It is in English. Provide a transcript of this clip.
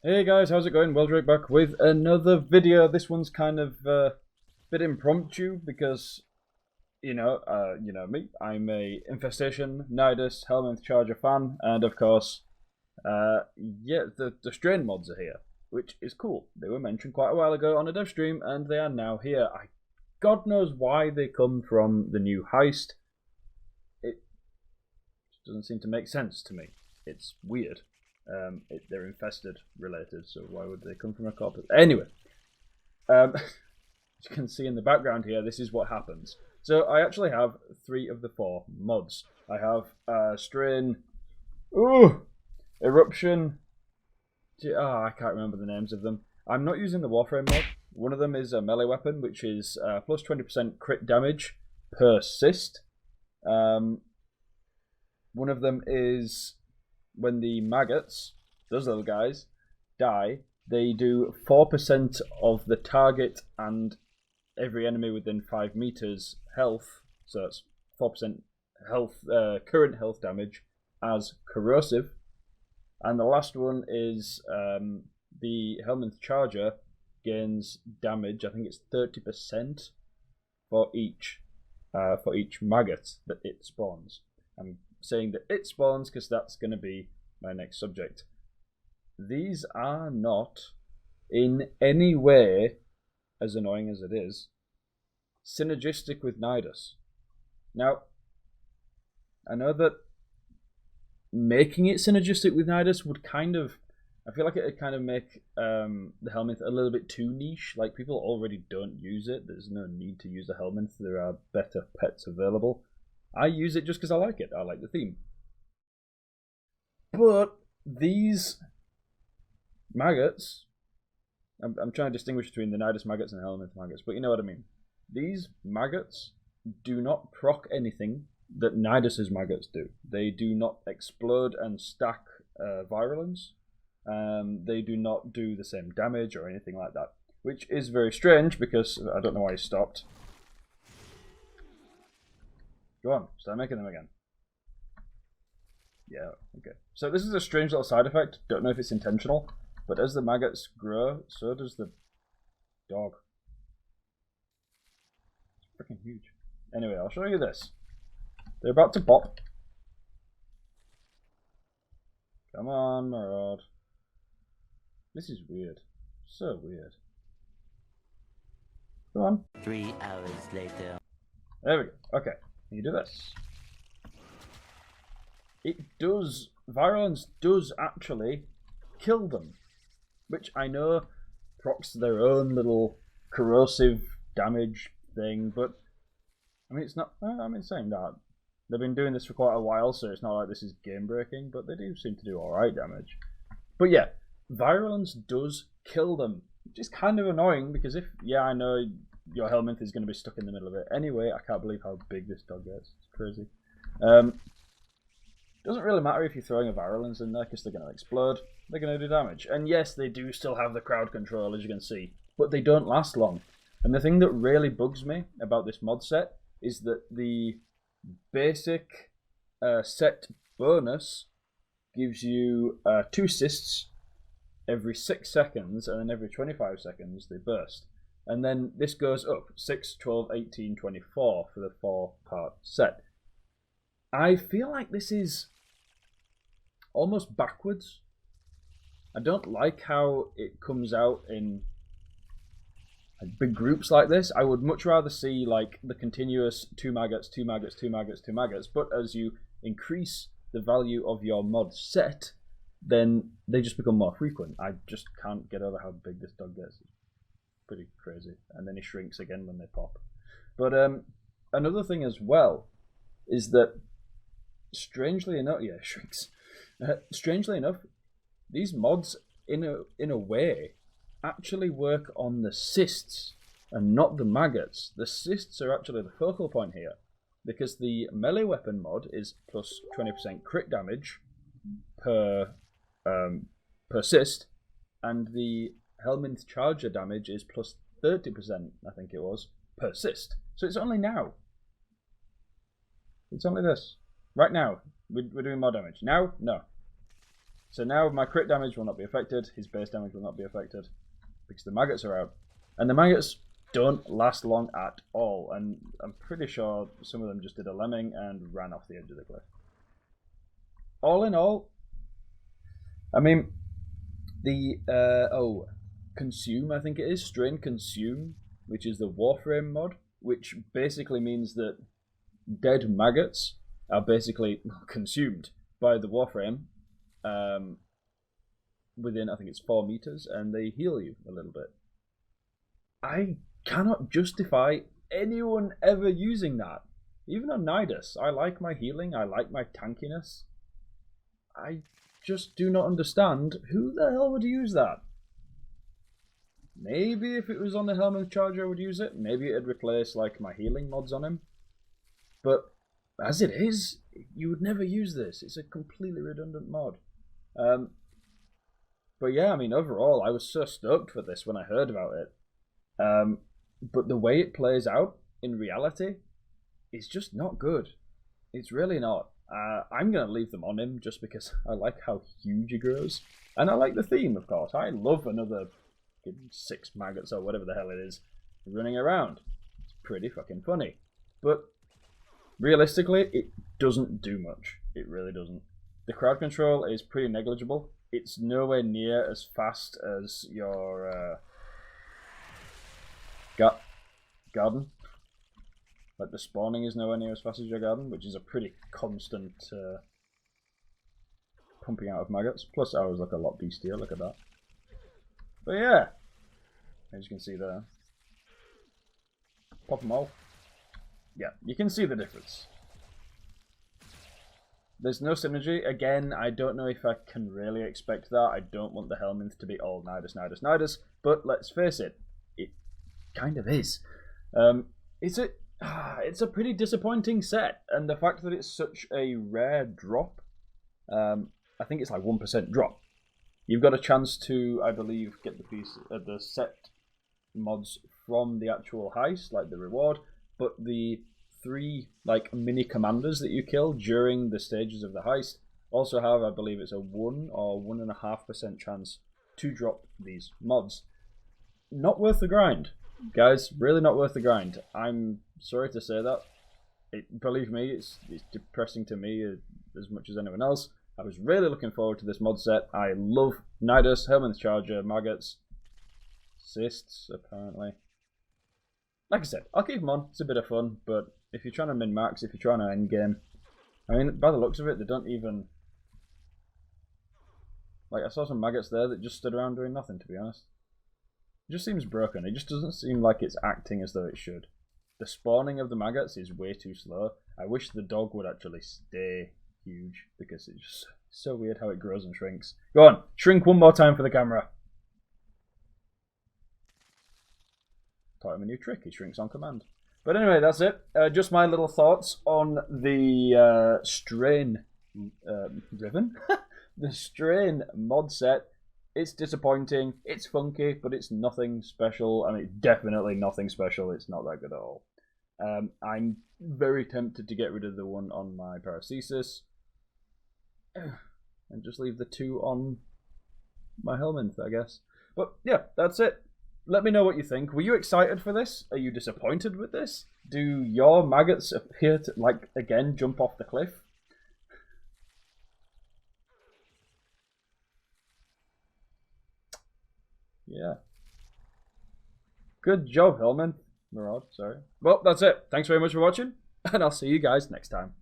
Hey guys, how's it going? Wheldrake back with another video. This one's kind of a bit impromptu because, you know me. I'm a Infestation, Nidus, Helminth Charger fan, and of course, yeah, the Strain mods are here, which is cool. They were mentioned quite a while ago on a dev stream, and they are now here. God knows why they come from the new heist. It doesn't seem to make sense to me. It's weird. They're infested related, so why would they come from a corpus? Anyway, as you can see in the background here, this is what happens. So I actually have 3 of the 4 mods. I have Strain, Eruption. I can't remember the names of them. I'm not using the Warframe mod. One of them is a melee weapon, which is plus 20% crit damage per assist. One of them is when the maggots, those little guys, die, they do 4% of the target and every enemy within 5 meters health, so it's 4% health, current health damage as corrosive. And the last one is the Helminth Charger gains damage, I think it's 30% for each maggot that it spawns. I'm saying that it spawns because that's going to be my next subject. These are not in any way, as annoying as it is, synergistic with Nidus. Now, I know that making it synergistic with Nidus would kind of, I feel like it would kind of make the Helminth a little bit too niche. Like, people already don't use it. There's no need to use a Helminth. There are better pets available. I use it just because I like it. I like the theme. But these maggots, I'm trying to distinguish between the Nidus maggots and the Helminth maggots, but you know what I mean. These maggots do not proc anything that Nidus's maggots do. They do not explode and stack virulence. They do not do the same damage or anything like that, which is very strange because I don't know why he stopped. Go on, start making them again. Yeah, okay. So this is a strange little side effect. Don't know if it's intentional, but as the maggots grow, so does the dog. It's freaking huge. Anyway, I'll show you this. They're about to pop. Come on, Maraude. This is weird. So weird. Come on. 3 hours later. There we go. Okay. You do this. It does, virulence does actually kill them, which I know procs their own little corrosive damage thing, but I mean, it's not, saying that, they've been doing this for quite a while, so it's not like this is game breaking, but they do seem to do alright damage. But yeah, virulence does kill them, which is kind of annoying because I know your Helminth is going to be stuck in the middle of it. Anyway, I can't believe how big this dog gets. It's crazy. Doesn't really matter if you're throwing a virulence in there because they're going to explode. They're going to do damage. And yes, they do still have the crowd control, as you can see. But they don't last long. And the thing that really bugs me about this mod set is that the basic set bonus gives you 2 assists every 6 seconds, and then every 25 seconds they burst. And then this goes up 6, 12, 18, 24 for the 4-part set. I feel like this is almost backwards. I don't like how it comes out in big groups like this. I would much rather see like the continuous 2 maggots, 2 maggots, 2 maggots, 2 maggots. But as you increase the value of your mod set, then they just become more frequent. I just can't get over how big this dog gets. Pretty crazy. And then he shrinks again when they pop. But another thing as well is that strangely enough, shrinks. Strangely enough, these mods in a way actually work on the cysts and not the maggots. The cysts are actually the focal point here because the melee weapon mod is plus 20% crit damage per cyst, and the Helminth Charger damage is plus 30%, I think it was, per cyst. So it's only now. It's only this. Right now. We're doing more damage. Now? No. So now my crit damage will not be affected, his base damage will not be affected, because the maggots are out. And the maggots don't last long at all, and I'm pretty sure some of them just did a lemming and ran off the edge of the cliff. All in all, I mean, the, Consume, I think it is, Strain Consume, which is the Warframe mod, which basically means that dead maggots are basically consumed by the Warframe within, I think it's 4 meters, and they heal you a little bit. I cannot justify anyone ever using that. Even on Nidus, I like my healing, I like my tankiness. I just do not understand who the hell would use that. Maybe if it was on the Helminth Charger I would use it. Maybe it'd replace like my healing mods on him. But as it is, you would never use this. It's a completely redundant mod. But yeah, I mean, overall, I was so stoked for this when I heard about it. But the way it plays out in reality is just not good. It's really not. I'm going to leave them on him just because I like how huge he grows. And I like the theme, of course. I love another 6 maggots or whatever the hell it is running around. It's pretty fucking funny. But realistically, it doesn't do much. It really doesn't. The crowd control is pretty negligible. It's nowhere near as fast as your garden. Like the spawning is nowhere near as fast as your garden, which is a pretty constant pumping out of maggots. Plus ours look a lot beastier, look at that. But yeah, as you can see there. Pop them all. Yeah, you can see the difference. There's no synergy. Again, I don't know if I can really expect that. I don't want the Helminth to be all Nidus, Nidus, Nidus. But let's face it, it kind of is. It's a pretty disappointing set. And the fact that it's such a rare drop, I think it's like 1% drop. You've got a chance to, I believe, get the set mods from the actual heist, like the reward. But the 3 like mini commanders that you kill during the stages of the heist also have, I believe it's a 1 or 1.5% chance to drop these mods. Not worth the grind, guys. Really not worth the grind. I'm sorry to say that. Believe me, it's depressing to me as much as anyone else. I was really looking forward to this mod set. I love Nidus, Helminth Charger, maggots, cysts, apparently. Like I said, I'll keep them on. It's a bit of fun, but if you're trying to min-max, if you're trying to end game, I mean, by the looks of it, they don't even... Like, I saw some maggots there that just stood around doing nothing, to be honest. It just seems broken. It just doesn't seem like it's acting as though it should. The spawning of the maggots is way too slow. I wish the dog would actually stay huge, because it's just so weird how it grows and shrinks. Go on, shrink one more time for the camera. Taught him a new trick, he shrinks on command. But anyway, that's it. Just my little thoughts on the Strain Riven. The Strain mod set. It's disappointing, it's funky, but it's nothing special. I mean, definitely nothing special. It's not that good at all. I'm very tempted to get rid of the one on my Paracesis and just leave the 2 on my Helminth, I guess. But yeah, that's it. Let me know what you think. Were you excited for this? Are you disappointed with this? Do your maggots appear to, like, again, jump off the cliff? Yeah. Good job, Helminth. Maraud, sorry. Well, that's it. Thanks very much for watching, and I'll see you guys next time.